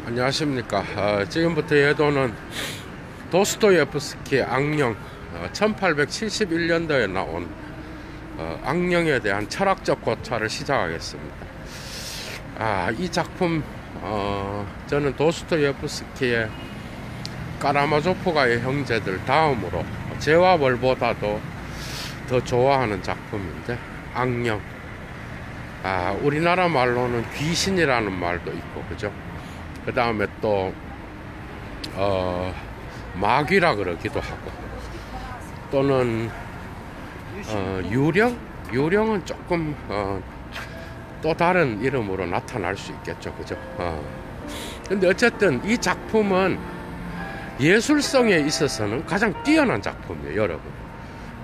안녕하십니까. 지금부터 예도는 도스토예프스키의 악령, 1871년도에 나온 악령에 대한 철학적 고찰을 시작하겠습니다. 이 작품, 저는 도스토예프스키의 까라마조프가의 형제들 다음으로 죄와 벌보다도 더 좋아하는 작품인데, 악령. 우리나라 말로는 귀신이라는 말도 있고, 그죠? 그 다음에 또 마귀라 그러기도 하고, 또는 유령은 조금 또 다른 이름으로 나타날 수 있겠죠, 그죠? 근데 어쨌든 이 작품은 예술성에 있어서는 가장 뛰어난 작품이에요, 여러분.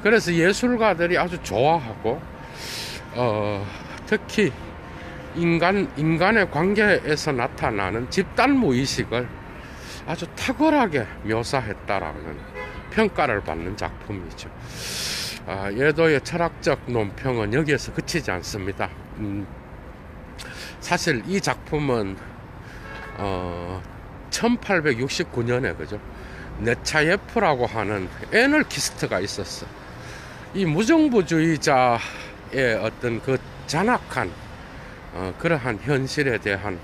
그래서 예술가들이 아주 좋아하고, 특히 인간의 관계에서 나타나는 집단 무의식을 아주 탁월하게 묘사했다라는 평가를 받는 작품이죠. 예도의 철학적 논평은 여기에서 그치지 않습니다. 사실 이 작품은 1869년에 그죠? 네차예프라고 하는 애널키스트가 있었어. 이 무정부주의자의 어떤 그 잔악한 그러한 현실에 대한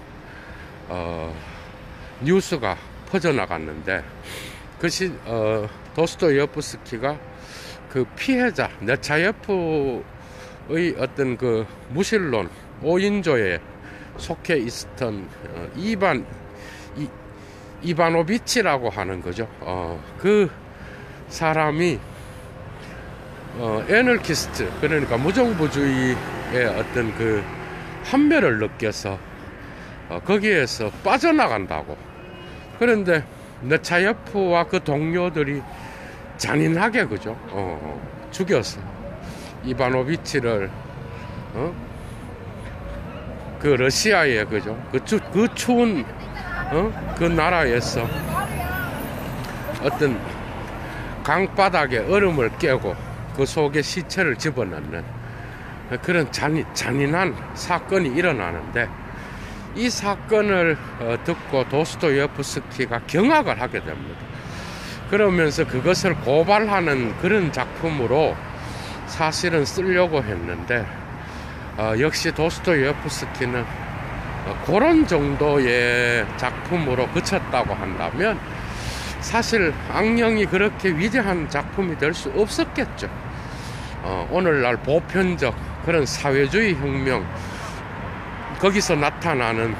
뉴스가 퍼져나갔는데, 그것이 도스토예프스키가 그 피해자 네차예프의 어떤 그 무신론 5인조에 속해 있었던 이바노비치라고 하는 거죠. 그 사람이 애널키스트, 그러니까 무정부주의의 어떤 그 환멸을 느껴서 거기에서 빠져나간다고. 그런데 네차예프와 그 동료들이 잔인하게 그죠? 죽여서 이바노비치를 그 러시아의 그죠? 그 추운 그 나라에서 어떤 강바닥에 얼음을 깨고 그 속에 시체를 집어넣는 그런 잔인한 사건이 일어나는데, 이 사건을 듣고 도스토예프스키가 경악을 하게 됩니다. 그러면서 그것을 고발하는 그런 작품으로 사실은 쓰려고 했는데, 역시 도스토예프스키는 그런 정도의 작품으로 그쳤다고 한다면 사실 악령이 그렇게 위대한 작품이 될 수 없었겠죠. 오늘날 보편적 그런 사회주의 혁명, 거기서 나타나는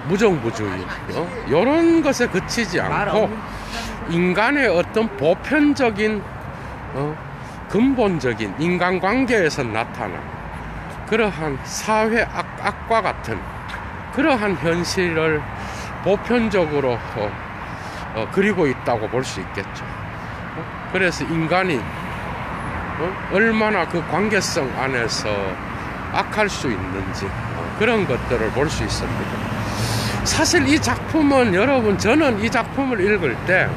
무정부주의, 이런 것에 그치지 않고 인간의 어떤 보편적인 근본적인 인간관계에서 나타난 그러한 사회 악과 같은 그러한 현실을 보편적으로 그리고 있다고 볼 수 있겠죠. 그래서 인간이 얼마나 그 관계성 안에서 악할 수 있는지 그런 것들을 볼 수 있습니다. 사실 이 작품은, 여러분, 저는 이 작품을 읽을 때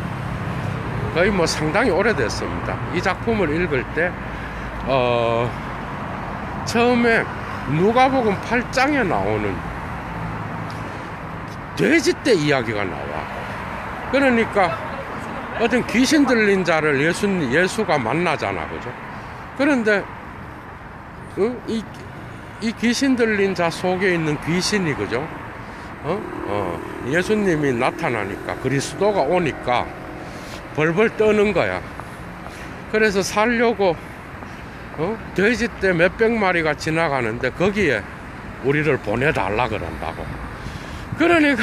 거의 상당히 오래됐습니다. 이 작품을 읽을 때 처음에 누가복음 8장에 나오는 돼지떼 이야기가 나와. 그러니까 어떤 귀신 들린 자를 예수가 만나잖아, 그죠? 그런데 이 귀신 들린 자 속에 있는 귀신이 그죠? 예수님이 나타나니까, 그리스도가 오니까 벌벌 떠는 거야. 그래서 살려고 돼지떼 몇백 마리가 지나가는데 거기에 우리를 보내달라 그런다고. 그러니까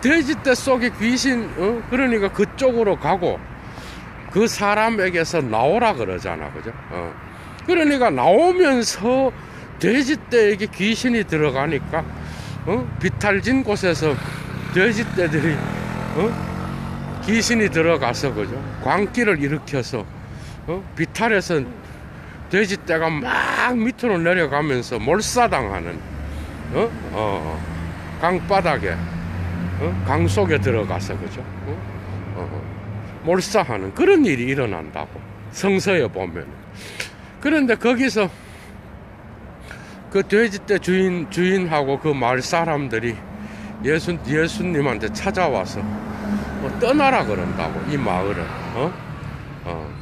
돼지떼 속에 귀신, 그러니까 그쪽으로 가고 그 사람에게서 나오라 그러잖아, 그죠? 그러니까 나오면서 돼지떼에게 귀신이 들어가니까 비탈진 곳에서 돼지떼들이 귀신이 들어가서 그죠? 광기를 일으켜서 비탈에서 돼지떼가 막 밑으로 내려가면서 몰사당하는 강바닥에 강 속에 들어가서 그죠? 몰사하는 그런 일이 일어난다고 성서에 보면. 그런데 거기서 그 돼지떼 주인하고 그 마을 사람들이 예수님한테 찾아와서 떠나라 그런다고, 이 마을은.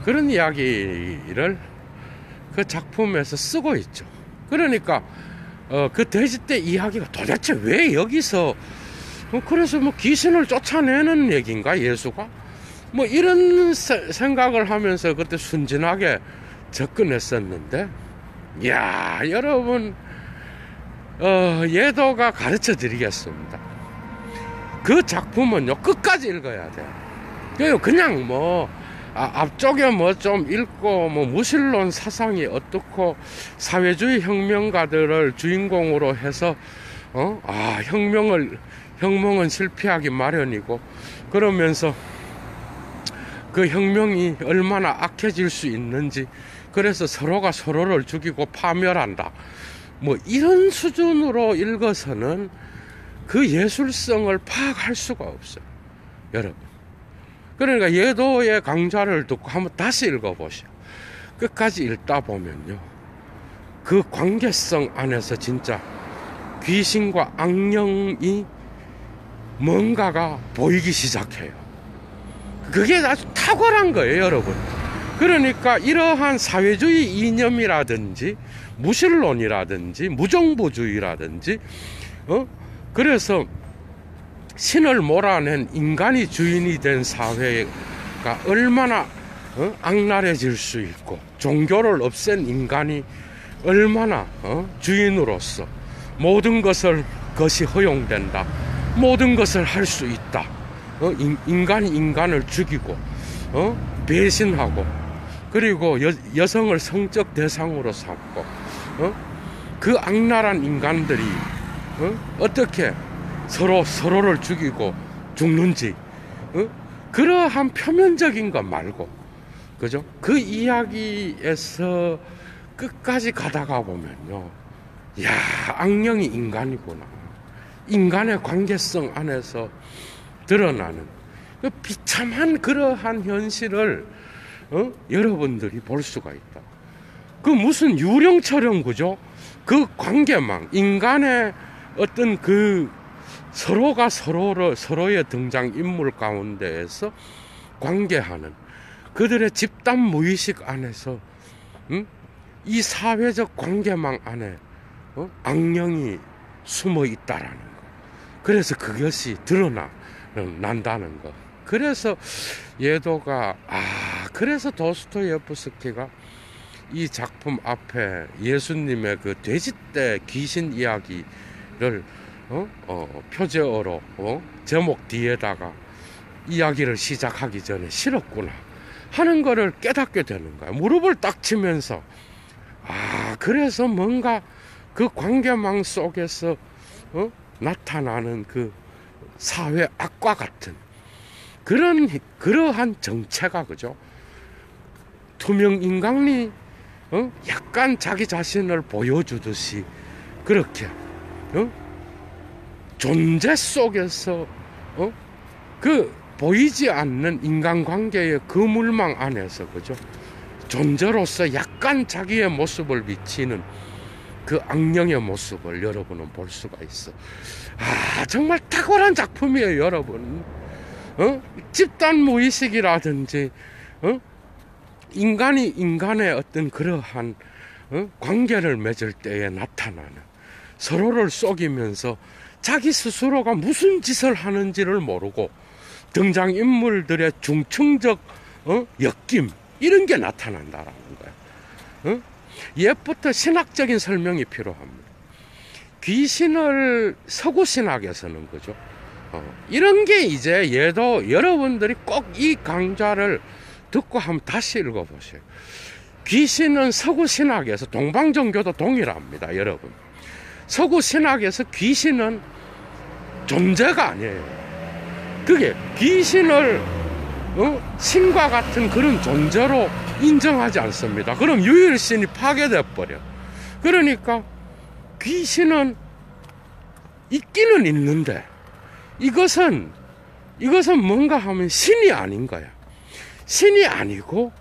그런 이야기를 그 작품에서 쓰고 있죠. 그러니까 그 돼지떼 이야기가 도대체 왜 여기서 그래서 뭐 귀신을 쫓아내는 얘기인가, 예수가? 뭐 이런 생각을 하면서 그때 순진하게 접근했었는데, 이야, 여러분, 예도가 가르쳐 드리겠습니다. 그 작품은요, 끝까지 읽어야 돼요. 그냥 뭐, 앞쪽에 뭐 좀 읽고, 뭐 무신론 사상이 어떻고, 사회주의 혁명가들을 주인공으로 해서, 혁명은 실패하기 마련이고, 그러면서 그 혁명이 얼마나 악해질 수 있는지, 그래서 서로가 서로를 죽이고 파멸한다. 뭐 이런 수준으로 읽어서는 그 예술성을 파악할 수가 없어요, 여러분. 그러니까 예도의 강좌를 듣고 한번 다시 읽어보시오. 끝까지 읽다 보면요, 그 관계성 안에서 진짜 귀신과 악령이 뭔가가 보이기 시작해요. 그게 아주 탁월한 거예요, 여러분. 그러니까 이러한 사회주의 이념이라든지 무신론이라든지 무정부주의라든지 그래서 신을 몰아낸 인간이 주인이 된 사회가 얼마나 악랄해질 수 있고, 종교를 없앤 인간이 얼마나 주인으로서 모든 것이 허용된다, 모든 것을 할 수 있다, 인간이 인간을 죽이고 배신하고, 그리고 여성을 성적 대상으로 삼고, 그 악랄한 인간들이 어떻게 서로를 죽이고 죽는지, 그러한 표면적인 것 말고, 그죠? 그 이야기에서 끝까지 가다가 보면요, 야, 악령이 인간이구나, 인간의 관계성 안에서 드러나는 그 비참한 그러한 현실을 여러분들이 볼 수가 있다. 그 무슨 유령처럼, 그죠? 그 관계망, 인간의 어떤 그 서로가 서로의 등장인물 가운데에서 관계하는 그들의 집단 무의식 안에서 이 사회적 관계망 안에 악령이 숨어 있다라는 거. 그래서 그것이 난다는 거. 그래서 예도가, 그래서 도스토예프스키가 이 작품 앞에 예수님의 그 돼지떼 귀신 이야기를 표제어로 제목 뒤에다가 이야기를 시작하기 전에 실었구나 하는 거를 깨닫게 되는 거야. 무릎을 딱 치면서, 그래서 뭔가 그 관계망 속에서 나타나는 그 사회 악과 같은 그러한 정체가, 그죠? 투명 인간이 약간 자기 자신을 보여주듯이 그렇게 존재 속에서 그 보이지 않는 인간관계의 그물망 안에서, 그죠? 존재로서 약간 자기의 모습을 비치는 그 악령의 모습을 여러분은 볼 수가 있어. 정말 탁월한 작품이에요, 여러분. 집단 무의식이라든지 인간이 인간의 어떤 그러한 관계를 맺을 때에 나타나는, 서로를 속이면서 자기 스스로가 무슨 짓을 하는지를 모르고 등장인물들의 중층적 엮임, 이런 게 나타난다라는 거야. 옛부터 신학적인 설명이 필요합니다. 귀신을 서구 신학에서는, 그죠? 이런 게 이제 여러분들이 꼭 이 강좌를 듣고 한번 다시 읽어보세요. 귀신은 서구 신학에서, 동방종교도 동일합니다, 여러분. 서구 신학에서 귀신은 존재가 아니에요. 그게 귀신을 신과 같은 그런 존재로 인정하지 않습니다. 그럼 유일신이 파괴돼 버려. 그러니까 귀신은 있기는 있는데, 이것은 뭔가 하면 신이 아닌 거야. 신이 아니고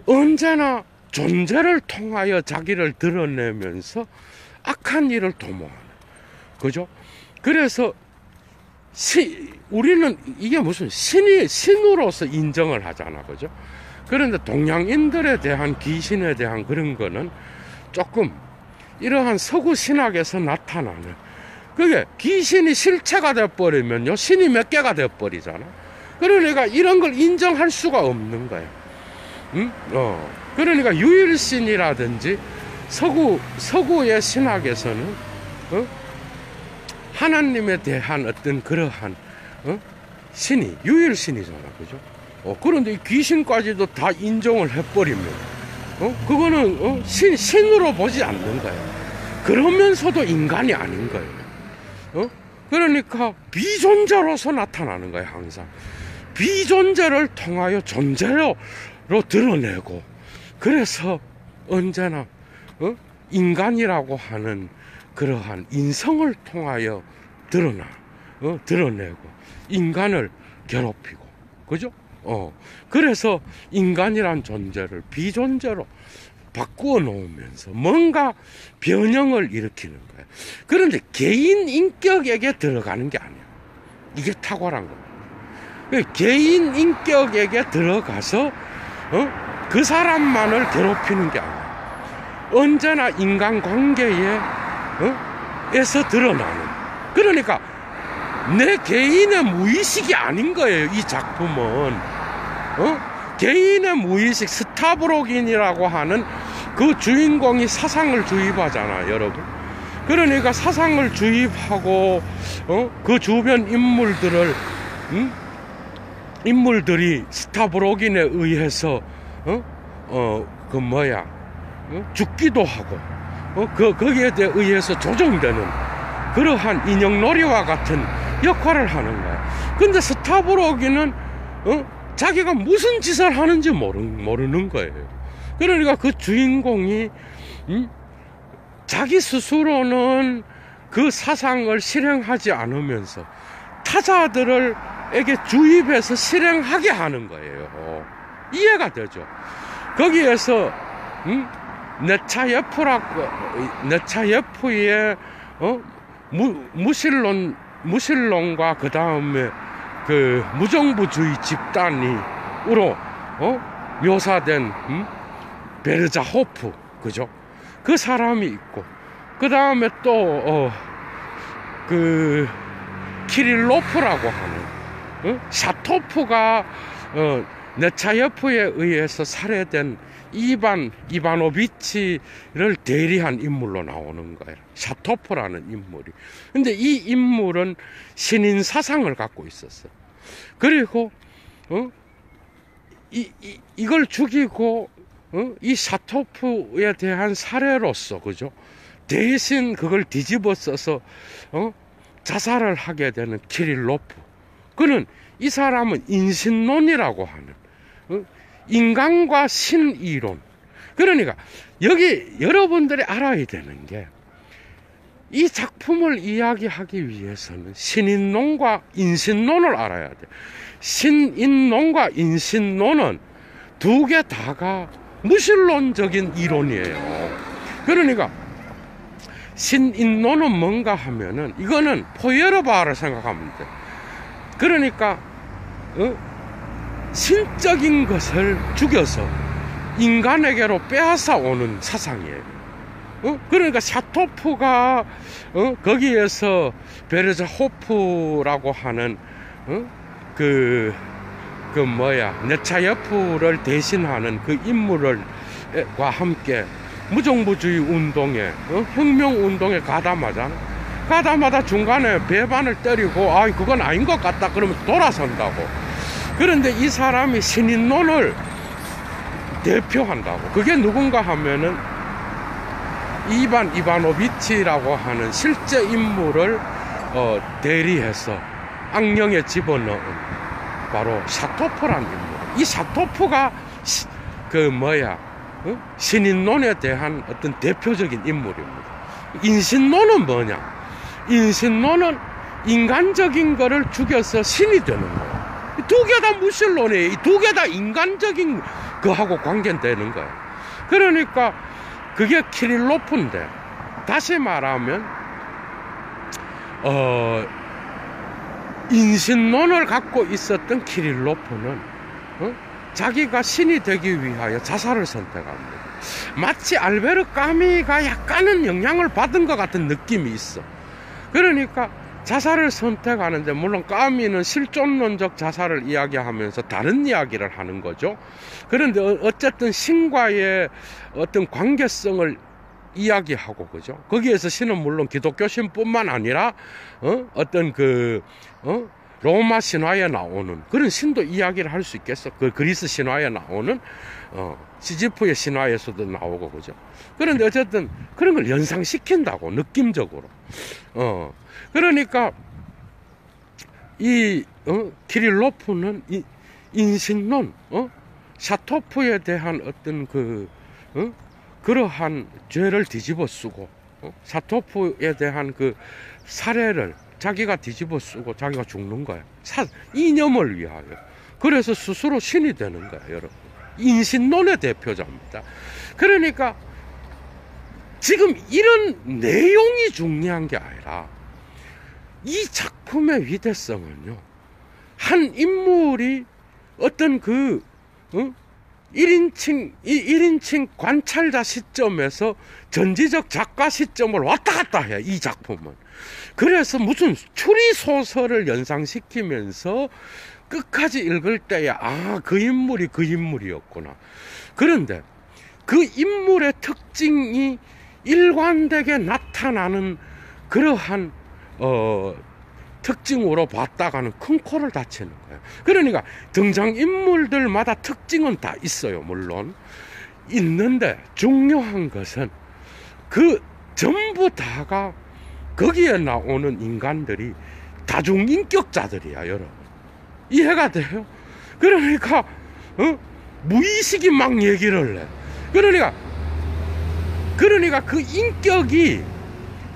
언제나 존재를 통하여 자기를 드러내면서 악한 일을 도모하는, 그죠? 그래서 우리는 이게 무슨 신으로서 인정을 하잖아, 그죠? 그런데 동양인들에 대한 귀신에 대한 그런 거는 조금 이러한 서구 신학에서 나타나는, 그게 귀신이 실체가 돼버리면요, 신이 몇 개가 돼버리잖아. 그러니까 이런 걸 인정할 수가 없는 거예요. 응? 그러니까 유일신이라든지 서구의 신학에서는 하나님에 대한 어떤 그러한 신이 유일신이잖아, 그죠? 그런데 이 귀신까지도 다 인정을 해버리면 그거는 신으로 보지 않는 거예요. 그러면서도 인간이 아닌 거예요. 그러니까 비존재로서 나타나는 거예요. 항상 비존재를 통하여 존재로 드러내고, 그래서 언제나 인간이라고 하는 그러한 인성을 통하여 드러내고 인간을 괴롭히고, 그죠? 그래서 인간이란 존재를 비존재로 바꾸어 놓으면서 뭔가 변형을 일으키는 거예요. 그런데 개인 인격에게 들어가는 게 아니에요. 이게 탁월한 겁니다. 개인 인격에게 들어가서 그 사람만을 괴롭히는 게 아니에요. 언제나 인간관계에 에서 드러나는, 그러니까 내 개인의 무의식이 아닌 거예요. 이 작품은 개인의 무의식, 스타브로긴이라고 하는 그 주인공이 사상을 주입하잖아, 여러분. 그러니까 사상을 주입하고 그 주변 인물들이 스타브로긴에 의해서 죽기도 하고 거기에 대해 의해서 조정되는 그러한 인형놀이와 같은 역할을 하는 거야. 근데 스타브로긴은 자기가 무슨 짓을 하는지 모르는 거예요. 그러니까 그 주인공이 자기 스스로는 그 사상을 실행하지 않으면서 타자들에게 주입해서 실행하게 하는 거예요. 이해가 되죠? 거기에서 네차예프의 무신론과 그 다음에 그 무정부주의 집단으로 묘사된 베르자호프, 그죠? 그 사람이 있고, 그 다음에 또 그 키릴로프라고 하는 샤토프가 네차예프에 의해서 살해된 이바노비치를 대리한 인물로 나오는 거예요. 샤토프라는 인물이. 근데 이 인물은 신인 사상을 갖고 있었어. 그리고 이걸 죽이고 이 샤토프에 대한 사례로서, 그죠? 대신 그걸 뒤집어 써서 자살을 하게 되는 키릴로프. 그는, 이 사람은 인신론이라고 하는 인간과 신 이론. 그러니까 여기 여러분들이 알아야 되는 게, 이 작품을 이야기하기 위해서는 신인론과 인신론을 알아야 돼. 신인론과 인신론은 두 개 다가 무신론적인 이론이에요. 그러니까 신인론은 뭔가 하면은, 이거는 포에르바를 생각하면 돼. 그러니까 신적인 것을 죽여서 인간에게로 빼앗아 오는 사상이에요. 그러니까 샤토프가 거기에서 베르자호프라고 하는 네차예프를 대신하는 그 인물과 함께 무정부주의 운동에 혁명 운동에 가다마다 중간에 배반을 때리고, 그건 아닌 것 같다 그러면 돌아선다고. 그런데 이 사람이 신인론을 대표한다고. 그게 누군가 하면은 이바노비치라고 하는 실제 인물을 대리해서 악령에 집어넣은 바로 샤토프라는 인물. 이 샤토프가 신인론에 대한 어떤 대표적인 인물입니다. 인신론은 뭐냐? 인신론은 인간적인 거를 죽여서 신이 되는 거예요. 두 개 다 무신론이에요. 이 두 개 다 인간적인 거하고 관계되는 거예요. 그러니까 그게 키릴로프인데, 다시 말하면 인신론을 갖고 있었던 키릴로프는 자기가 신이 되기 위하여 자살을 선택합니다. 마치 알베르 까미가 약간은 영향을 받은 것 같은 느낌이 있어. 그러니까 자살을 선택하는데, 물론 까미는 실존론적 자살을 이야기하면서 다른 이야기를 하는 거죠. 그런데 어쨌든 신과의 어떤 관계성을 이야기하고, 그죠? 거기에서 신은 물론 기독교 신뿐만 아니라 어떤 로마 신화에 나오는 그런 신도 이야기를 할 수 있겠어. 그 그리스 신화에 나오는 시지프의 신화에서도 나오고, 그죠? 그런데 어쨌든 그런 걸 연상시킨다고, 느낌적으로. 그러니까 이 키릴로프는 이 인신론, 샤토프에 대한 어떤 그러한 죄를 뒤집어 쓰고, 샤토프에 대한 그 사례를 자기가 뒤집어 쓰고 자기가 죽는 거야. 이념을 위하여. 그래서 스스로 신이 되는 거야, 여러분. 인신론의 대표자입니다. 그러니까 지금 이런 내용이 중요한 게 아니라 이 작품의 위대성은요, 한 인물이 어떤 1인칭 관찰자 시점에서 전지적 작가 시점을 왔다 갔다 해, 이 작품은. 그래서 무슨 추리소설을 연상시키면서 끝까지 읽을 때에, 그 인물이 그 인물이었구나. 그런데 그 인물의 특징이 일관되게 나타나는 그러한 특징으로 봤다가는 큰 코를 다치는 거예요. 그러니까 등장인물들마다 특징은 다 있어요, 물론. 있는데 중요한 것은 그 전부 다가 거기에 나오는 인간들이 다중인격자들이야, 여러분. 이해가 돼요? 그러니까 무의식이 막 얘기를 해. 그러니까 그 인격이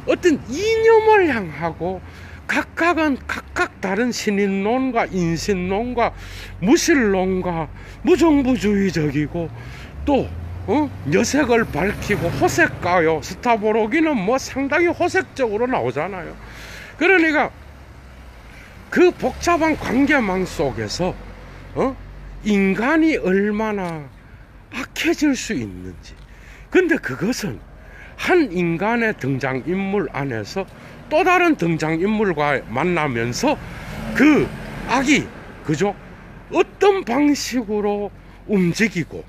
어떤 이념을 향하고 각각은 각각 다른 신인론과 인신론과 무신론과 무정부주의적이고, 또 여색을 밝히고 호색가요. 스타보로기는 뭐 상당히 호색적으로 나오잖아요. 그러니까 그 복잡한 관계망 속에서 인간이 얼마나 악해질 수 있는지. 근데 그것은 한 인간의 등장인물 안에서 또 다른 등장인물과 만나면서 그 악이, 그죠? 어떤 방식으로 움직이고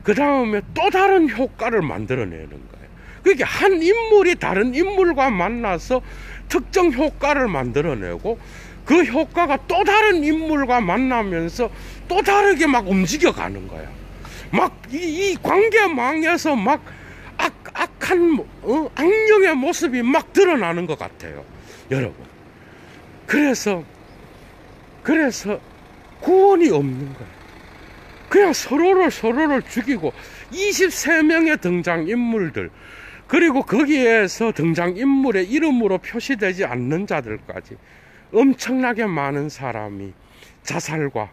그 다음에 또 다른 효과를 만들어내는 거예요. 그러니까 한 인물이 다른 인물과 만나서 특정 효과를 만들어내고, 그 효과가 또 다른 인물과 만나면서 또 다르게 막 움직여가는 거야. 막 이 관계망에서 막 악한 악령의 모습이 막 드러나는 것 같아요, 여러분. 그래서 구원이 없는 거예요. 그냥 서로를 죽이고, 23명의 등장인물들, 그리고 거기에서 등장인물의 이름으로 표시되지 않는 자들까지 엄청나게 많은 사람이 자살과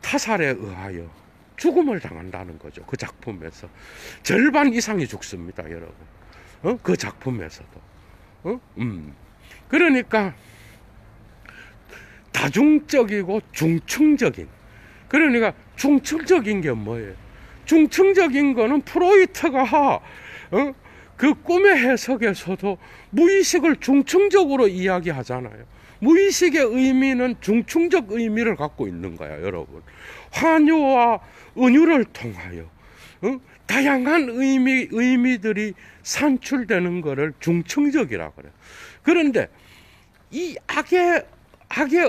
타살에 의하여 죽음을 당한다는 거죠. 그 작품에서 절반 이상이 죽습니다, 여러분. 그 작품에서도. 그러니까 다중적이고 중층적인, 그러니까 중층적인 게 뭐예요? 중층적인 거는 프로이트가 그 꿈의 해석에서도 무의식을 중층적으로 이야기하잖아요. 무의식의 의미는 중층적 의미를 갖고 있는 거야, 여러분. 환유와 은유를 통하여 다양한 의미들이 산출되는 것을 중층적이라 그래요. 그런데 이 악의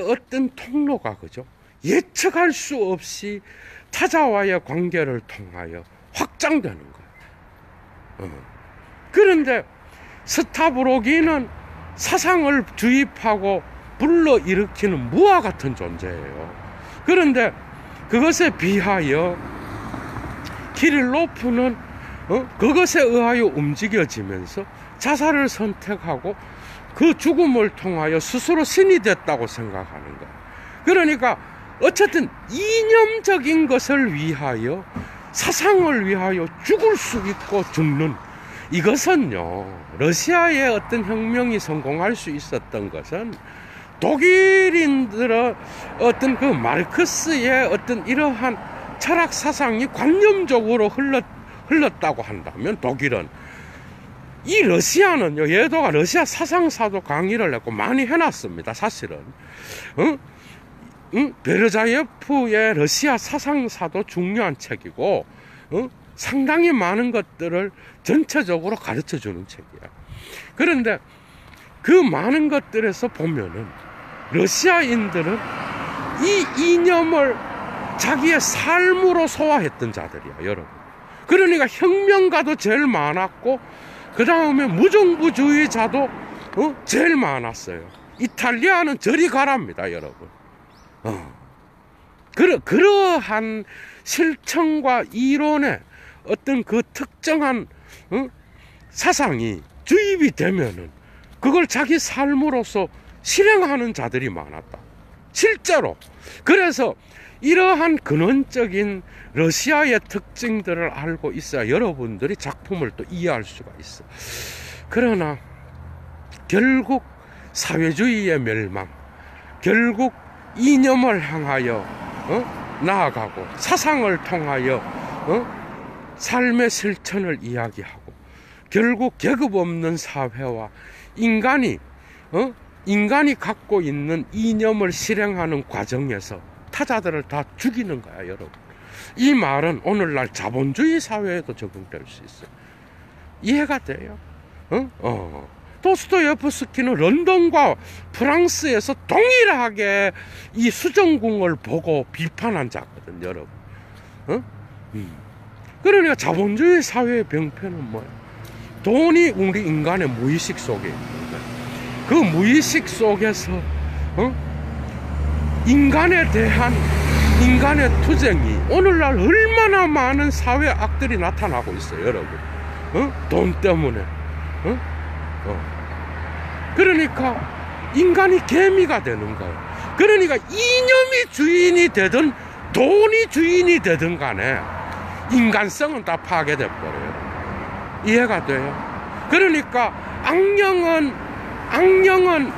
어떤 통로가, 그죠? 예측할 수 없이 타자와의 관계를 통하여 확장되는 거예요. 그런데 스타브로기는 사상을 주입하고 불러일으키는 무와 같은 존재예요. 그런데 그것에 비하여 키릴로프는 그것에 의하여 움직여지면서 자살을 선택하고 그 죽음을 통하여 스스로 신이 됐다고 생각하는 거예요. 그러니까 어쨌든 이념적인 것을 위하여, 사상을 위하여 죽을 수 있고 죽는, 이것은요, 러시아의 어떤 혁명이 성공할 수 있었던 것은 독일인들의 어떤 그 마르크스의 어떤 이러한 철학 사상이 관념적으로 흘렀다고 한다면, 독일은, 이 러시아는요, 얘도가 러시아 사상사도 강의를 했고 많이 해놨습니다, 사실은. 베르자예프의 러시아 사상사도 중요한 책이고, 상당히 많은 것들을 전체적으로 가르쳐 주는 책이야. 그런데 그 많은 것들에서 보면은 러시아인들은 이 이념을 자기의 삶으로 소화했던 자들이야, 여러분. 그러니까 혁명가도 제일 많았고, 그 다음에 무정부주의자도 제일 많았어요. 이탈리아는 저리 가랍니다, 여러분. 그러한 실천과 이론의 어떤 그 특정한 사상이 주입이 되면은 그걸 자기 삶으로서 실행하는 자들이 많았다, 실제로. 그래서 이러한 근원적인 러시아의 특징들을 알고 있어야 여러분들이 작품을 또 이해할 수가 있어. 그러나 결국 사회주의의 멸망, 결국 이념을 향하여 나아가고, 사상을 통하여 삶의 실천을 이야기하고, 결국 계급 없는 사회와 인간이 갖고 있는 이념을 실행하는 과정에서 타자들을 다 죽이는 거야, 여러분. 이 말은 오늘날 자본주의 사회에도 적용될 수 있어요. 이해가 돼요? 도스토예프스키는 런던과 프랑스에서 동일하게 이 수정궁을 보고 비판한 자거든, 여러분. 그러니까 자본주의 사회의 병폐는 뭐야? 돈이 우리 인간의 무의식 속에 있는 거야. 그 무의식 속에서 인간에 대한 인간의 투쟁이 오늘날 얼마나 많은 사회 악들이 나타나고 있어요, 여러분. 돈 때문에. 그러니까 인간이 개미가 되는 거예요. 그러니까 이념이 주인이 되든 돈이 주인이 되든 간에 인간성은 다 파괴돼 버려요. 이해가 돼요? 그러니까 악령은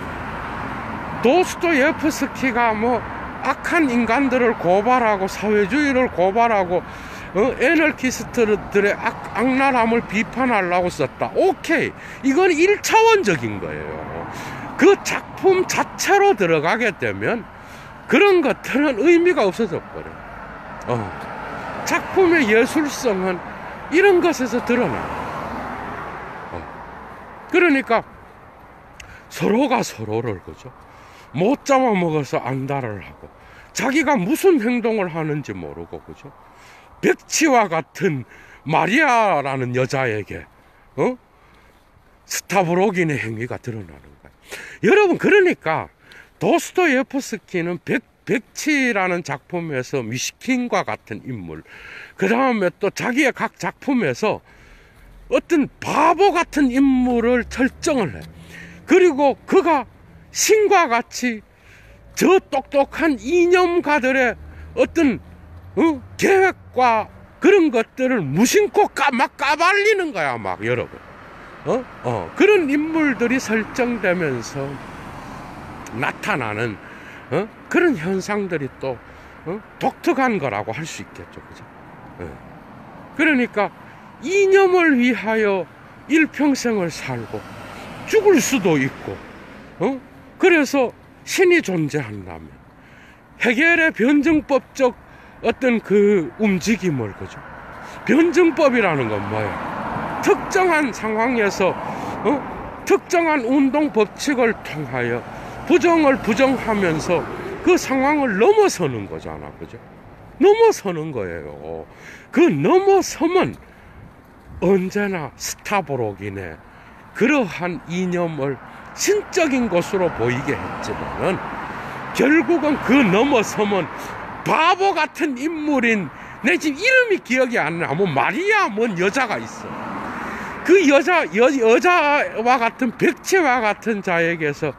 도스토예프스키가 뭐 악한 인간들을 고발하고 사회주의를 고발하고 애널키스트들의 악랄함을 비판하려고 썼다. 오케이, 이건 1차원적인 거예요. 그 작품 자체로 들어가게 되면 그런 것들은 의미가 없어져 버려요. 작품의 예술성은 이런 것에서 드러나요. 그러니까 서로가 서로를, 그죠? 못 잡아먹어서 앙달을 하고, 자기가 무슨 행동을 하는지 모르고, 그죠? 백치와 같은 마리아라는 여자에게 스타브로긴의 행위가 드러나는 거예요. 여러분, 그러니까 도스토예프스키는 백치라는 작품에서 미시킨과 같은 인물, 그 다음에 또 자기의 각 작품에서 어떤 바보 같은 인물을 설정을 해. 그리고 그가 신과 같이 저 똑똑한 이념가들의 어떤 계획과 그런 것들을 무심코 막 까발리는 거야, 막, 여러분. 그런 인물들이 설정되면서 나타나는 그런 현상들이 또 독특한 거라고 할 수 있겠죠, 그죠? 그러니까 이념을 위하여 일평생을 살고 죽을 수도 있고, 그래서 신이 존재한다면 해겔의 변증법적 어떤 그 움직임을, 그죠? 변증법이라는 건 뭐예요? 특정한 상황에서 특정한 운동 법칙을 통하여 부정을 부정하면서 그 상황을 넘어서는 거잖아, 그죠? 넘어서는 거예요. 그 넘어섬은 언제나 스타브로긴의 그러한 이념을 신적인 것으로 보이게 했지만은 결국은 그 넘어섬은 바보 같은 인물인, 내 지금 이름이 기억이 안 나, 뭐 마리아 뭔 여자가 있어. 그 여자와 같은 백치와 같은 자에게서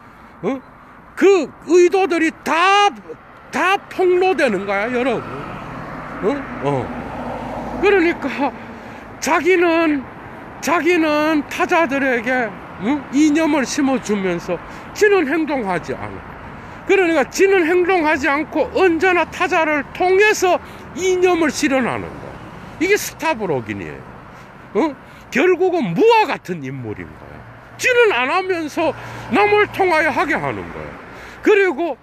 그 의도들이 다 폭로되는 거야, 여러분. 그러니까 자기는 자기는 타자들에게 이념을 심어주면서 지는 행동하지 않아. 그러니까 지는 행동하지 않고 언제나 타자를 통해서 이념을 실현하는 거야. 이게 스타브로긴이에요. 결국은 무와 같은 인물인 거야. 지는 안 하면서 남을 통하여 하게 하는 거야. 그리고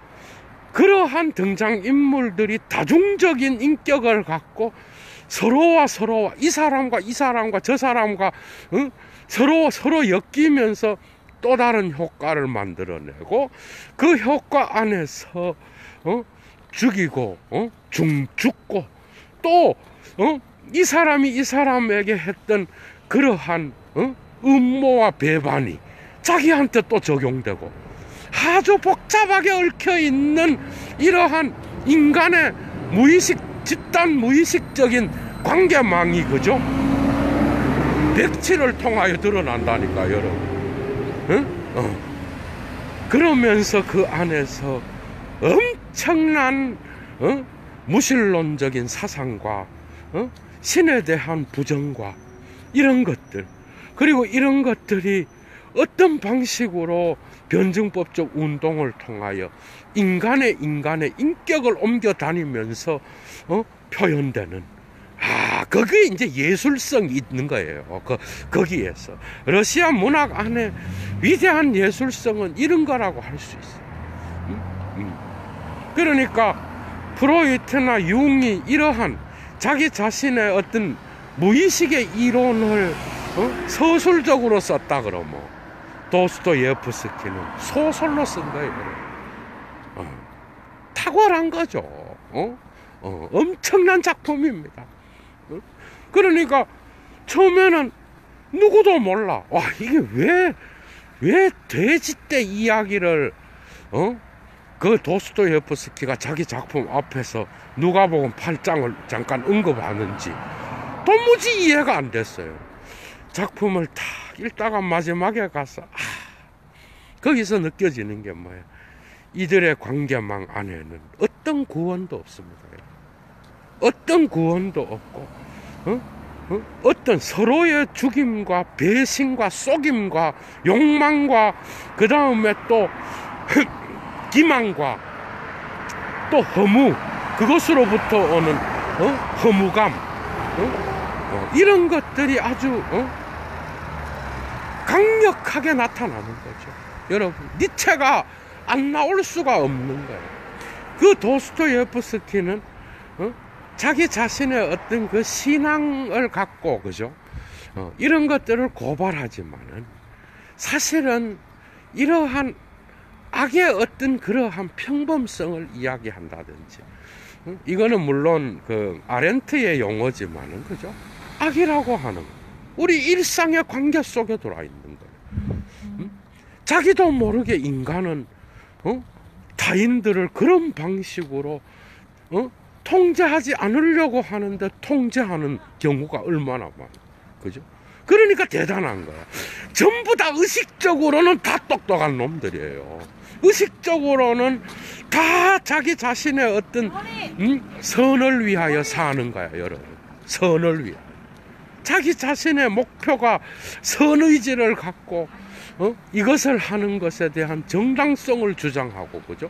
그러한 등장인물들이 다중적인 인격을 갖고 서로와 이 사람과 저 사람과 서로 엮이면서 또 다른 효과를 만들어내고 그 효과 안에서 죽이고 죽고 또 이 사람이 이 사람에게 했던 그러한 음모와 배반이 자기한테 또 적용되고 아주 복잡하게 얽혀있는 이러한 인간의 집단 무의식적인 관계망이 그죠? 백치를 통하여 드러난다니까 여러분. 그러면서 그 안에서 엄청난 무신론적인 사상과 신에 대한 부정과 이런 것들, 그리고 이런 것들이 어떤 방식으로 변증법적 운동을 통하여 인간의 인격을 옮겨 다니면서 표현되는, 거기에 이제 예술성이 있는 거예요. 거기에서 러시아 문학 안에 위대한 예술성은 이런 거라고 할 수 있어요. 그러니까 프로이트나 융이 이러한 자기 자신의 어떤 무의식의 이론을 서술적으로 썼다 그러면 도스토예프스키는 소설로 쓴 거예요. 탁월한 거죠. 엄청난 작품입니다. 그러니까 처음에는 누구도 몰라. 와, 이게 왜 돼지 떼 이야기를 그 도스토예프스키가 자기 작품 앞에서 누가복음 8장을 잠깐 언급하는지 도무지 이해가 안 됐어요. 작품을 다 읽다가 마지막에 가서 거기서 느껴지는 게 뭐예요? 이들의 관계망 안에는 어떤 구원도 없습니다. 어떤 구원도 없고 어떤 서로의 죽임과 배신과 속임과 욕망과 그 다음에 또 기망과 또 허무, 그것으로부터 오는 허무감, 이런 것들이 아주 강력하게 나타나는 거죠. 여러분, 니체가 안 나올 수가 없는 거예요. 그 도스토예프스키는 자기 자신의 어떤 그 신앙을 갖고, 그죠? 이런 것들을 고발하지만은 사실은 이러한 악의 어떤 그러한 평범성을 이야기한다든지, 이거는 물론 그 아렌트의 용어지만은, 그죠? 악이라고 하는 우리 일상의 관계 속에 들어와 있는 거예요. 자기도 모르게 인간은 타인들을 그런 방식으로 통제하지 않으려고 하는데 통제하는 경우가 얼마나 많아, 그죠? 그러니까 대단한 거야. 전부 다 의식적으로는 다 똑똑한 놈들이에요. 의식적으로는 다 자기 자신의 어떤 선을 위하여 사는 거야, 여러분. 선을 위하여. 자기 자신의 목표가 선의지를 갖고 이것을 하는 것에 대한 정당성을 주장하고, 그죠?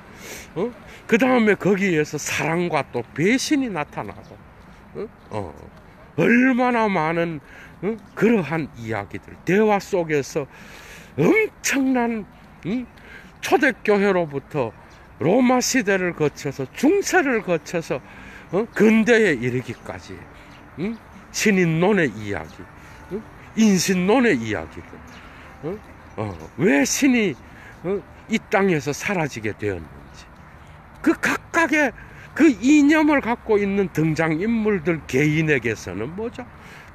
그 다음에 거기에서 사랑과 또 배신이 나타나고, 얼마나 많은 그러한 이야기들, 대화 속에서 엄청난 초대교회로부터 로마 시대를 거쳐서 중세를 거쳐서 근대에 이르기까지 신인론의 이야기, 인신론의 이야기들, 왜 신이 이 땅에서 사라지게 되었는지, 그 각각의 그 이념을 갖고 있는 등장인물들 개인에게서는 뭐죠?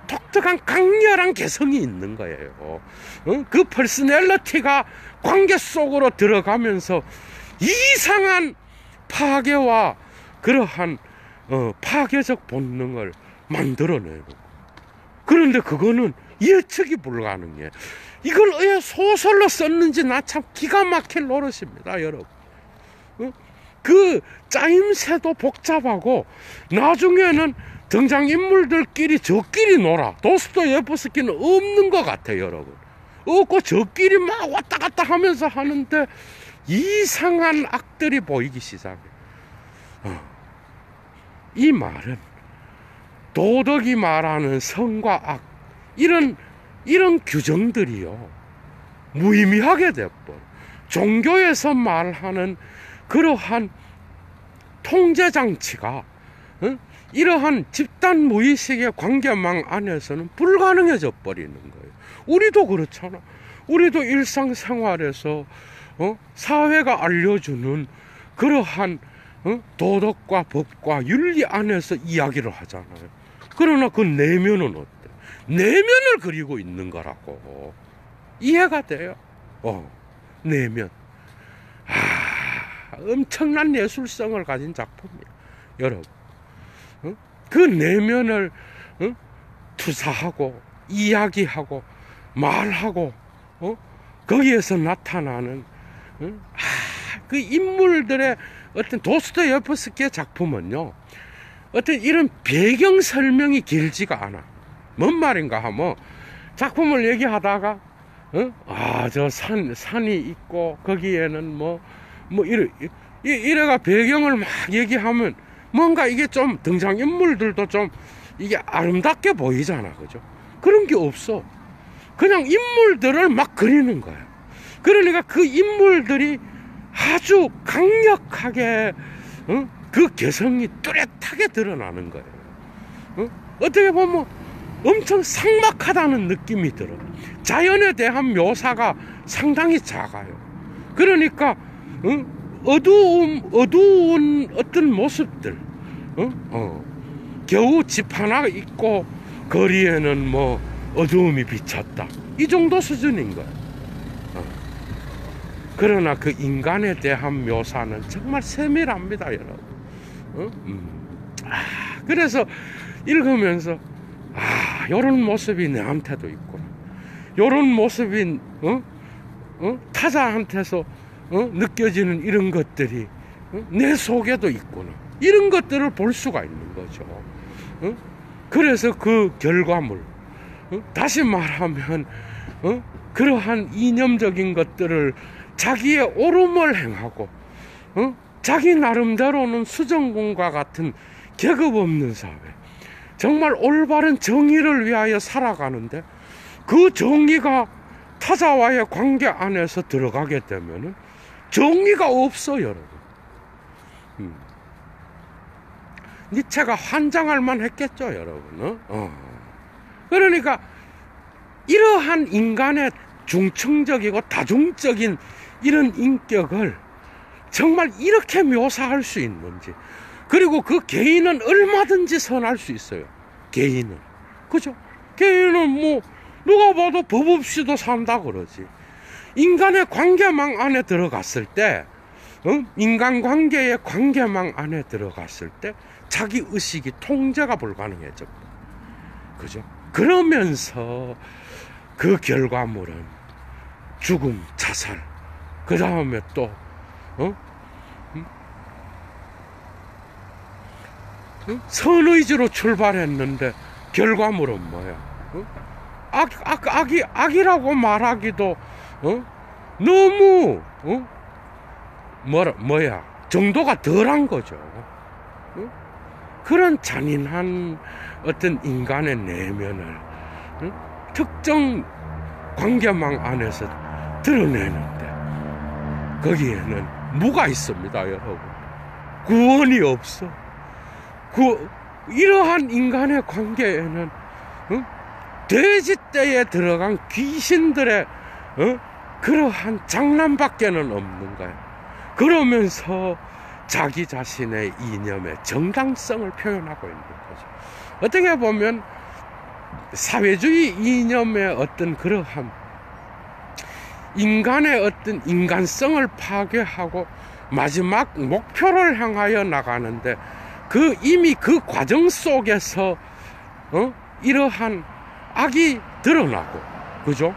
독특한 강렬한 개성이 있는 거예요. 그 퍼스널리티가 관계 속으로 들어가면서 이상한 파괴와 그러한 파괴적 본능을 만들어내고, 그런데 그거는 예측이 불가능해. 이걸 왜 소설로 썼는지 나 참 기가 막힐 노릇입니다, 여러분. 그 짜임새도 복잡하고 나중에는 등장인물들끼리 저끼리 놀아. 도스토예프스키는 없는 것 같아요, 여러분. 없고 저끼리 막 왔다 갔다 하면서 하는데 이상한 악들이 보이기 시작해. 이 말은 도덕이 말하는 선과 악, 이런 규정들이요, 무의미하게 돼버려. 종교에서 말하는 그러한 통제장치가 이러한 집단 무의식의 관계망 안에서는 불가능해져 버리는 거예요. 우리도 그렇잖아. 우리도 일상생활에서 사회가 알려주는 그러한 도덕과 법과 윤리 안에서 이야기를 하잖아요. 그러나 그 내면은 어때? 내면을 그리고 있는 거라고. 이해가 돼요? 내면. 엄청난 예술성을 가진 작품이야, 여러분. 그 내면을 투사하고 이야기하고 말하고 거기에서 나타나는 그 인물들의 어떤 도스토예프스키의 작품은요, 어떤 이런 배경 설명이 길지가 않아. 뭔 말인가 하면, 작품을 얘기하다가 저 산이 있고 거기에는 이래가 배경을 막 얘기하면 뭔가 이게 좀 등장인물들도 좀 이게 아름답게 보이잖아, 그죠? 그런 게 없어. 그냥 인물들을 막 그리는 거야. 그러니까 그 인물들이 아주 강력하게 그 개성이 뚜렷하게 드러나는 거예요. 어떻게 보면 엄청 삭막하다는 느낌이 들어. 자연에 대한 묘사가 상당히 작아요. 그러니까 어두운 어떤 모습들, 겨우 집 하나 있고 거리에는 어두움이 비쳤다, 이 정도 수준인 거야. 그러나 그 인간에 대한 묘사는 정말 세밀합니다, 여러분. 그래서 읽으면서 요런 모습이 내한테도 있구나, 요런 모습이 타자한테서 느껴지는 이런 것들이 내 속에도 있구나, 이런 것들을 볼 수가 있는 거죠. 그래서 그 결과물, 다시 말하면 그러한 이념적인 것들을 자기의 옳음을 행하고 자기 나름대로는 수정공과 같은 계급 없는 사회, 정말 올바른 정의를 위하여 살아가는데, 그 정의가 타자와의 관계 안에서 들어가게 되면은 정의가 없어, 여러분. 니체가 환장할 만 했겠죠, 여러분. 그러니까 이러한 인간의 중층적이고 다중적인 이런 인격을 정말 이렇게 묘사할 수 있는지, 그리고 그 개인은 얼마든지 선할 수 있어요, 개인은. 그죠? 개인은 누가 봐도 법 없이도 산다 그러지. 인간의 관계망 안에 들어갔을 때, 인간관계의 관계망 안에 들어갔을 때 자기 의식이 통제가 불가능해져. 그죠? 그러면서 그 결과물은 죽음, 자살, 그 다음에 또 선의지로 출발했는데 결과물은 뭐야? 악이라고 말하기도 너무 정도가 덜한 거죠. 그런 잔인한 어떤 인간의 내면을 특정 관계망 안에서 드러내는데, 거기에는 무가 있습니다, 여러분. 구원이 없어. 이러한 인간의 관계에는 돼지떼에 들어간 귀신들의 그러한 장난밖에는 없는 거예요. 그러면서 자기 자신의 이념의 정당성을 표현하고 있는 거죠. 어떻게 보면 사회주의 이념의 어떤 그러한 인간의 어떤 인간성을 파괴하고 마지막 목표를 향하여 나가는데, 이미 그 과정 속에서 이러한 악이 드러나고, 그죠?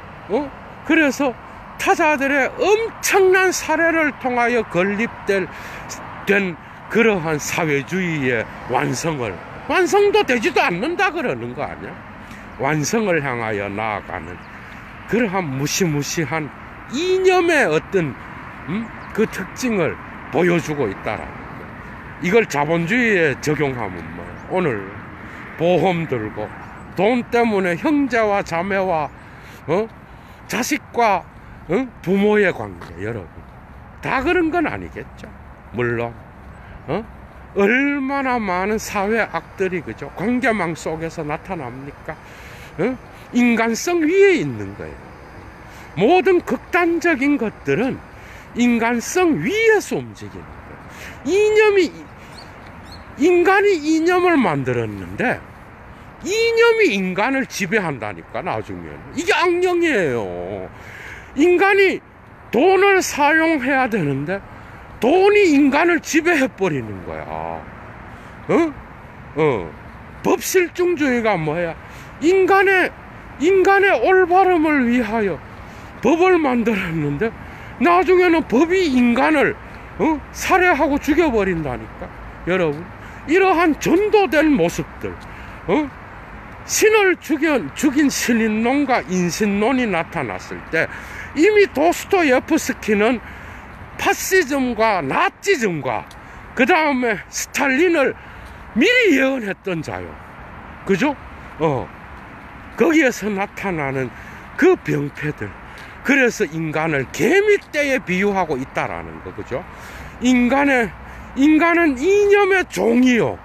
그래서 타자들의 엄청난 사례를 통하여 건립될 된 그러한 사회주의의 완성도 되지도 않는다 그러는 거 아니야? 완성을 향하여 나아가는 그러한 무시무시한 이념의 어떤 그 특징을 보여주고 있다라는 거예요. 이걸 자본주의에 적용하면 뭐 오늘 보험 들고 돈 때문에 형제와 자매와 자식과 부모의 관계, 여러분 다 그런 건 아니겠죠. 물론 얼마나 많은 사회 악들이 그죠 관계망 속에서 나타납니까? 인간성 위에 있는 거예요. 모든 극단적인 것들은 인간성 위에서 움직이는 거예요. 인간이 이념을 만들었는데 이념이 인간을 지배한다니까. 나중에는 이게 악령이에요. 인간이 돈을 사용해야 되는데 돈이 인간을 지배해버리는 거야. 법실중주의가 뭐야? 인간의 올바름을 위하여 법을 만들었는데 나중에는 법이 인간을 살해하고 죽여버린다니까. 여러분, 이러한 전도된 모습들, 신을 죽인 신인론과 인신론이 나타났을 때 이미 도스토예프스키는 파시즘과 나치즘과 그 다음에 스탈린을 미리 예언했던 자요. 그죠? 거기에서 나타나는 그 병폐들. 그래서 인간을 개미떼에 비유하고 있다라는 거. 그죠? 인간은 이념의 종이요.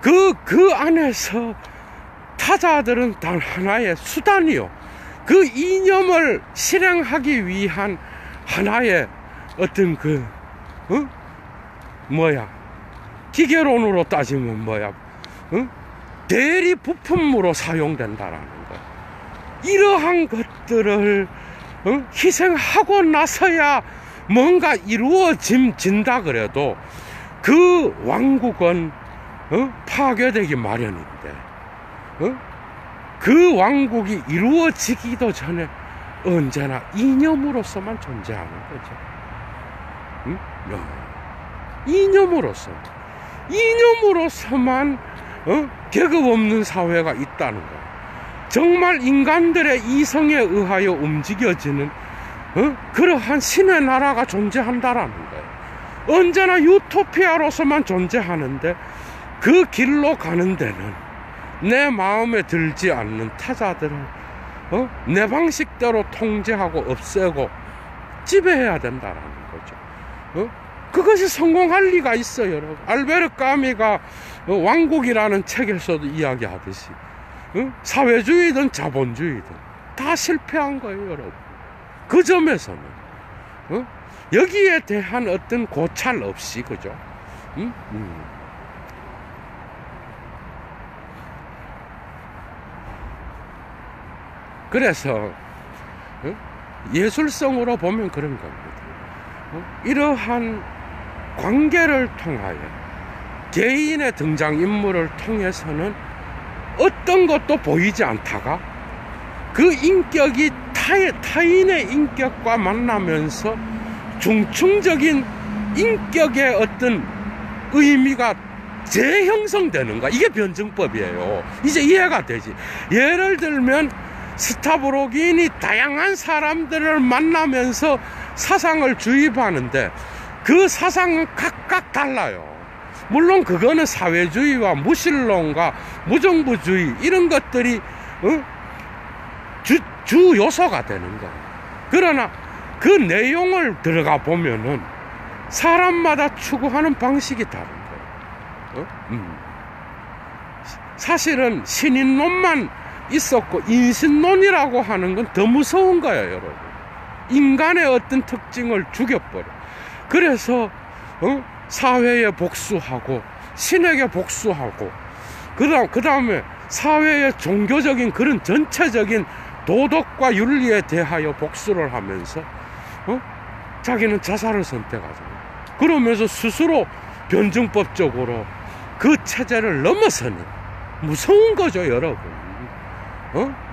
그 안에서 타자들은 단 하나의 수단이요. 그 이념을 실행하기 위한 하나의 어떤 기계론으로 따지면 대리 부품으로 사용된다라는 거. 이러한 것들을 희생하고 나서야 뭔가 이루어진다 그래도 그 왕국은 파괴되기 마련인데 그 왕국이 이루어지기도 전에 언제나 이념으로서만 존재하는 거죠. 이념으로서만 계급 없는 사회가 있다는 거예요. 정말 인간들의 이성에 의하여 움직여지는 그러한 신의 나라가 존재한다라는 거예요. 언제나 유토피아로서만 존재하는데 그 길로 가는 데는 내 마음에 들지 않는 타자들을 내 방식대로 통제하고 없애고 지배해야 된다라는 거죠. 그것이 성공할 리가 있어요, 여러분. 알베르 까미가 왕국이라는 책에서도 이야기하듯이 사회주의든 자본주의든 다 실패한 거예요, 여러분. 그 점에서는 여기에 대한 어떤 고찰 없이, 그죠? 그래서 예술성으로 보면 그런 겁니다. 이러한 관계를 통하여 개인의 등장인물을 통해서는 어떤 것도 보이지 않다가 그 인격이 타인의 인격과 만나면서 중충적인 인격의 어떤 의미가 재형성되는 거. 이게 변증법이에요. 이제 이해가 되지. 예를 들면 스타브로긴이 다양한 사람들을 만나면서 사상을 주입하는데 그 사상은 각각 달라요. 물론 그거는 사회주의와 무신론과 무정부주의 이런 것들이 주 요소가 되는 거예요. 그러나 그 내용을 들어가 보면은 사람마다 추구하는 방식이 다른 거예요. 사실은 신인론만 있었고 인신론이라고 하는 건 더 무서운 거예요, 여러분. 인간의 어떤 특징을 죽여버려. 그래서 사회에 복수하고 신에게 복수하고 그 다음에 사회의 종교적인 그런 전체적인 도덕과 윤리에 대하여 복수를 하면서 자기는 자살을 선택하잖아요. 그러면서 스스로 변증법적으로 그 체제를 넘어서는 무서운 거죠, 여러분.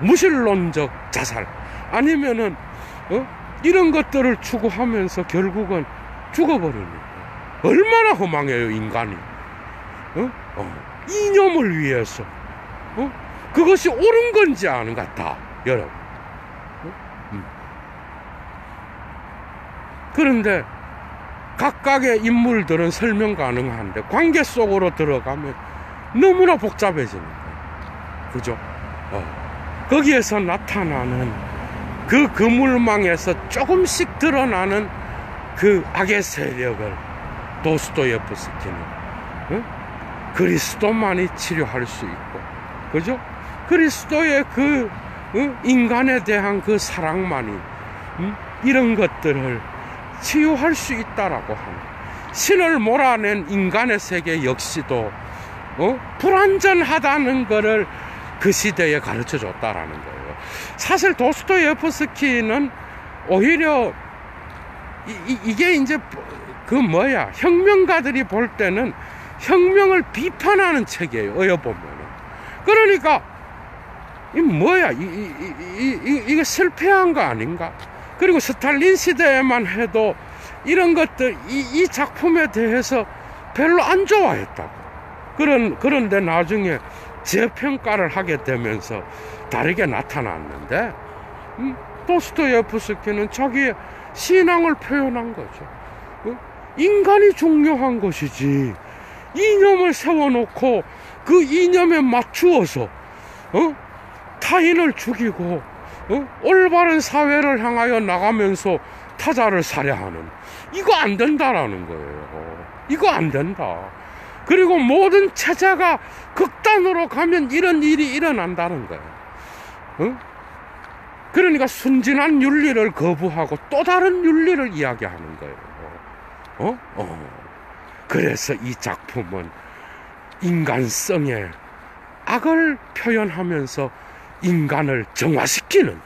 무신론적 자살 아니면은 이런 것들을 추구하면서 결국은 죽어버리는 거예요. 얼마나 허망해요, 인간이. 이념을 위해서. 그것이 옳은 건지 아는 것 같다, 여러분. 그런데 각각의 인물들은 설명 가능한데 관계 속으로 들어가면 너무나 복잡해지는 거예요. 그죠? 거기에서 나타나는 그 그물망에서 조금씩 드러나는 그 악의 세력을 도스토예프스키는 그리스도만이 치료할 수 있고, 그죠? 그리스도의 그 인간에 대한 그 사랑만이 이런 것들을 치유할 수 있다라고 하는, 신을 몰아낸 인간의 세계 역시도 불완전하다는 것을 그 시대에 가르쳐 줬다라는 거예요. 사실 도스토예프스키는 오히려 이게 이제 혁명가들이 볼 때는 혁명을 비판하는 책이에요, 어여보면은. 그러니까 이게 실패한 거 아닌가? 그리고 스탈린 시대에만 해도 이런 것들, 이 작품에 대해서 별로 안 좋아했다고. 그런데 나중에 재평가를 하게 되면서 다르게 나타났는데, 도스토예프스키는 자기의 신앙을 표현한 거죠. 인간이 중요한 것이지, 이념을 세워놓고 그 이념에 맞추어서 타인을 죽이고 올바른 사회를 향하여 나가면서 타자를 살해하는, 이거 안 된다라는 거예요. 이거 안 된다. 그리고 모든 체제가 극단으로 가면 이런 일이 일어난다는 거예요. 그러니까 순진한 윤리를 거부하고 또 다른 윤리를 이야기하는 거예요. 그래서 이 작품은 인간성의 악을 표현하면서 인간을 정화시키는,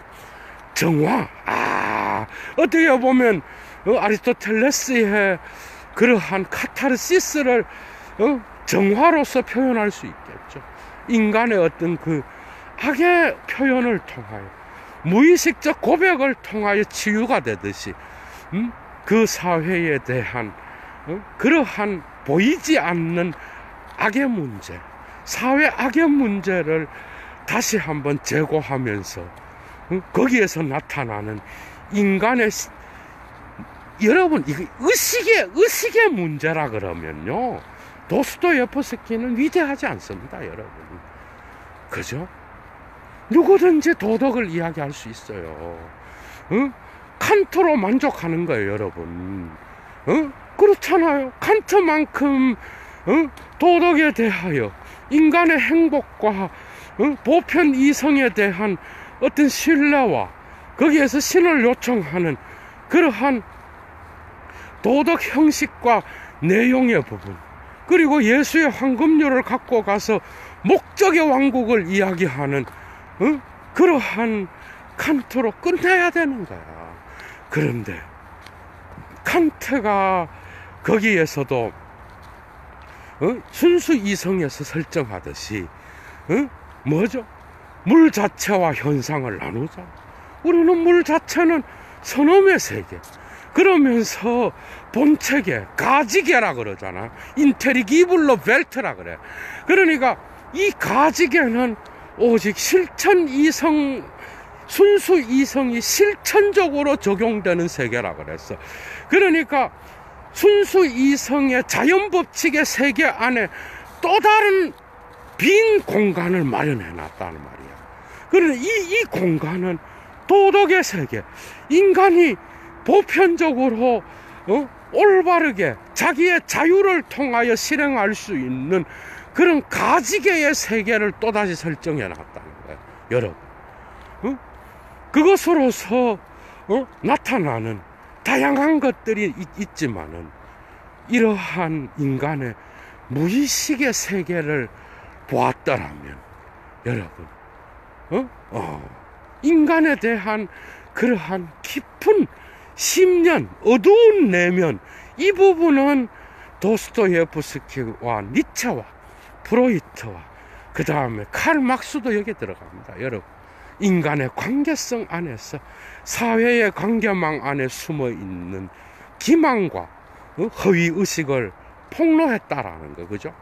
어떻게 보면 아리스토텔레스의 그러한 카타르시스를 정화로서 표현할 수 있겠죠. 인간의 어떤 그 악의 표현을 통하여, 무의식적 고백을 통하여 치유가 되듯이 그 사회에 대한 그러한 보이지 않는 악의 문제, 사회 악의 문제를 다시 한번 제고하면서 거기에서 나타나는 인간의 여러분, 이거 의식의 문제라 그러면요, 도스토예프스키는 위대하지 않습니다, 여러분. 그죠? 누구든지 도덕을 이야기할 수 있어요. 칸트로 만족하는 거예요, 여러분. 그렇잖아요. 칸트만큼 도덕에 대하여, 인간의 행복과 보편 이성에 대한 어떤 신뢰와 거기에서 신을 요청하는 그러한 도덕 형식과 내용의 부분, 그리고 예수의 황금률을 갖고 가서 목적의 왕국을 이야기하는 그러한 칸트로 끝내야 되는 거야. 그런데 칸트가 거기에서도 순수 이성에서 설정하듯이 뭐죠? 물 자체와 현상을 나누자. 우리는 물 자체는 선엄의 세계, 그러면서 본체계, 가지계라 그러잖아. 인테리기블러 벨트라 그래. 그러니까 이 가지계는 오직 실천 이성, 순수 이성이 실천적으로 적용되는 세계라 그랬어. 그러니까 순수 이성의 자연 법칙의 세계 안에 또 다른 빈 공간을 마련해 놨다는 말이야. 그런데 이 공간은 도덕의 세계, 인간이 보편적으로 올바르게 자기의 자유를 통하여 실행할 수 있는 그런 가지계의 세계를 또다시 설정해 놨다는 거예요, 여러분. 그것으로서 나타나는 다양한 것들이 있지만은, 이러한 인간의 무의식의 세계를 보았더라면, 여러분, 인간에 대한 그러한 깊은 심년, 어두운 내면, 이 부분은 도스토예프스키와 니체와 프로이트와 그 다음에 칼 막스도 여기에 들어갑니다, 여러분. 인간의 관계성 안에서, 사회의 관계망 안에 숨어 있는 기망과 허위 의식을 폭로했다라는 거, 그죠?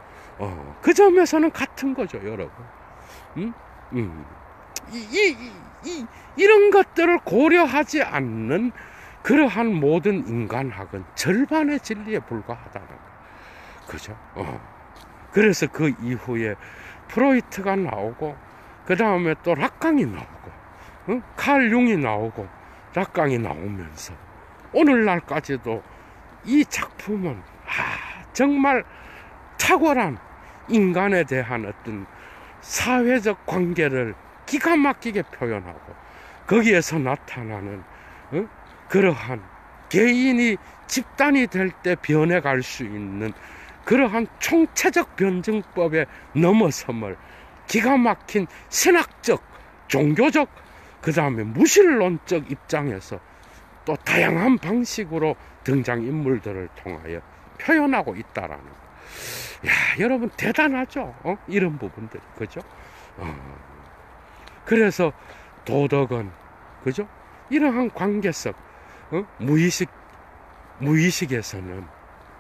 그 점에서는 같은 거죠, 여러분. 이런 것들을 고려하지 않는 그러한 모든 인간학은 절반의 진리에 불과하다는 거, 그죠? 그래서 그 이후에 프로이트가 나오고, 그 다음에 또 락강이 나오고, 칼 융이 나오고, 락강이 나오면서 오늘날까지도 이 작품은 정말 탁월한 인간에 대한 어떤 사회적 관계를 기가 막히게 표현하고, 거기에서 나타나는 그러한 개인이 집단이 될 때 변해갈 수 있는 그러한 총체적 변증법의 넘어섬을 기가 막힌 신학적, 종교적, 그 다음에 무신론적 입장에서 또 다양한 방식으로 등장인물들을 통하여 표현하고 있다라는 거. 야, 여러분 대단하죠? 이런 부분들이, 그죠? 그래서 도덕은, 그죠? 이러한 관계성, 무의식에서는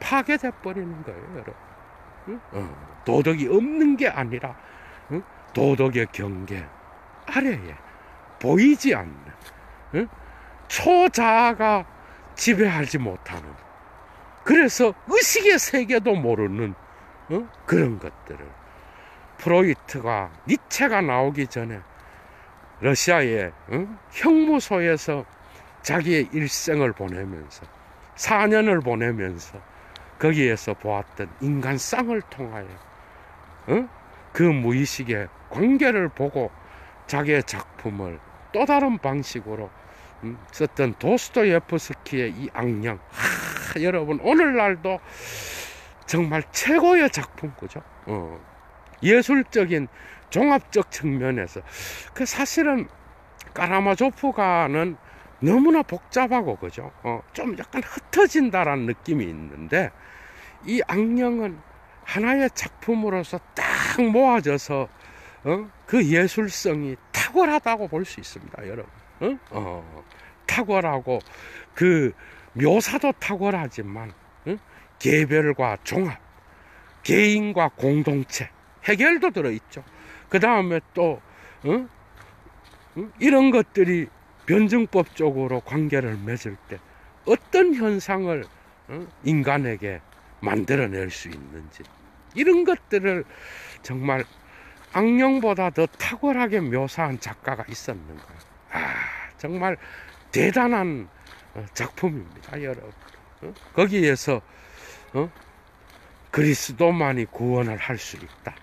파괴돼 버리는 거예요, 여러분. 도덕이 없는 게 아니라 도덕의 경계 아래에 보이지 않는 초자아가 지배하지 못하는, 그래서 의식의 세계도 모르는 그런 것들을 프로이트가, 니체가 나오기 전에 러시아의 형무소에서 자기의 일생을 보내면서 4년을 보내면서 거기에서 보았던 인간상을 통하여 그 무의식의 관계를 보고 자기의 작품을 또 다른 방식으로 썼던 도스토예프스키의 이 악령, 여러분 오늘날도 정말 최고의 작품, 그죠? 예술적인 종합적 측면에서 그 사실은 까라마조프가는 너무나 복잡하고, 그죠? 좀 약간 흩어진다라는 느낌이 있는데, 이 악령은 하나의 작품으로서 딱 모아져서 그 예술성이 탁월하다고 볼 수 있습니다, 여러분. 탁월하고 그 묘사도 탁월하지만 개별과 종합, 개인과 공동체, 해결도 들어있죠. 그 다음에 또 이런 것들이 변증법적으로 관계를 맺을 때 어떤 현상을 인간에게 만들어낼 수 있는지, 이런 것들을 정말 악령보다 더 탁월하게 묘사한 작가가 있었는가. 정말 대단한 작품입니다, 여러분. 거기에서 그리스도만이 구원을 할 수 있다,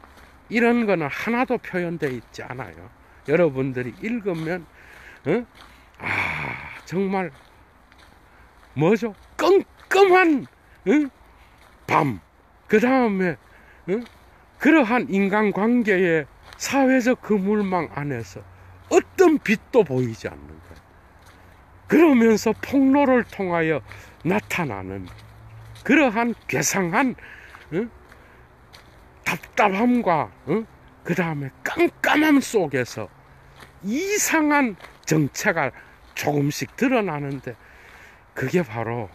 이런 거는 하나도 표현되어 있지 않아요. 여러분들이 읽으면 정말 뭐죠? 끔끔한 밤, 그 다음에 그러한 인간관계의 사회적 그물망 안에서 어떤 빛도 보이지 않는 거예요. 그러면서 폭로를 통하여 나타나는 그러한 괴상한 답답함과 그 다음에 깜깜함 속에서 이상한 정체가 조금씩 드러나는데, 그게 바로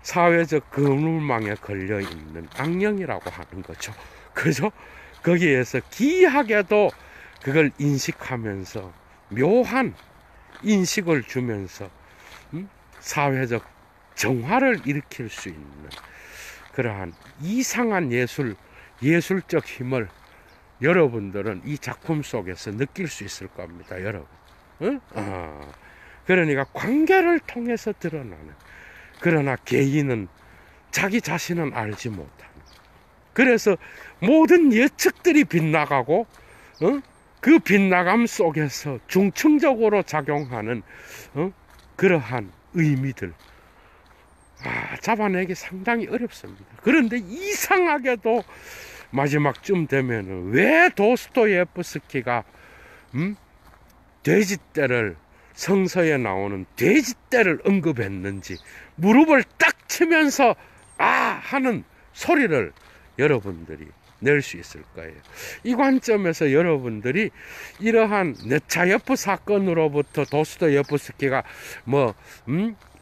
사회적 그물망에 걸려있는 악령이라고 하는 거죠, 그죠? 거기에서 기이하게도 그걸 인식하면서 묘한 인식을 주면서 사회적 정화를 일으킬 수 있는 그러한 이상한 예술적 힘을 여러분들은 이 작품 속에서 느낄 수 있을 겁니다, 여러분. 그러니까 관계를 통해서 드러나는, 그러나 개인은 자기 자신은 알지 못하는, 그래서 모든 예측들이 빗나가고 그 빗나감 속에서 중층적으로 작용하는 그러한 의미들, 잡아내기 상당히 어렵습니다. 그런데 이상하게도 마지막쯤 되면은 왜 도스토예프스키가 돼지떼를, 성서에 나오는 돼지떼를 언급했는지 무릎을 딱 치면서 하는 소리를 여러분들이 낼 수 있을 거예요. 이 관점에서 여러분들이 이러한 네차예프 사건으로부터 도스토예프스키가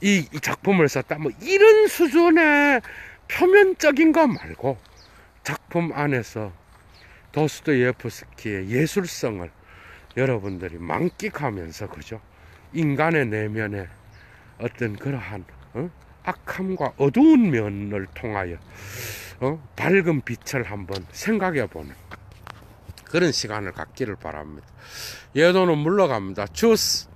이 작품을 썼다 뭐 이런 수준의 표면적인 거 말고 작품 안에서 도스토예프스키의 예술성을 여러분들이 만끽하면서 그죠? 인간의 내면에 어떤 그러한 악함과 어두운 면을 통하여 밝은 빛을 한번 생각해 보는 그런 시간을 갖기를 바랍니다. 예도는 물러갑니다. 주스.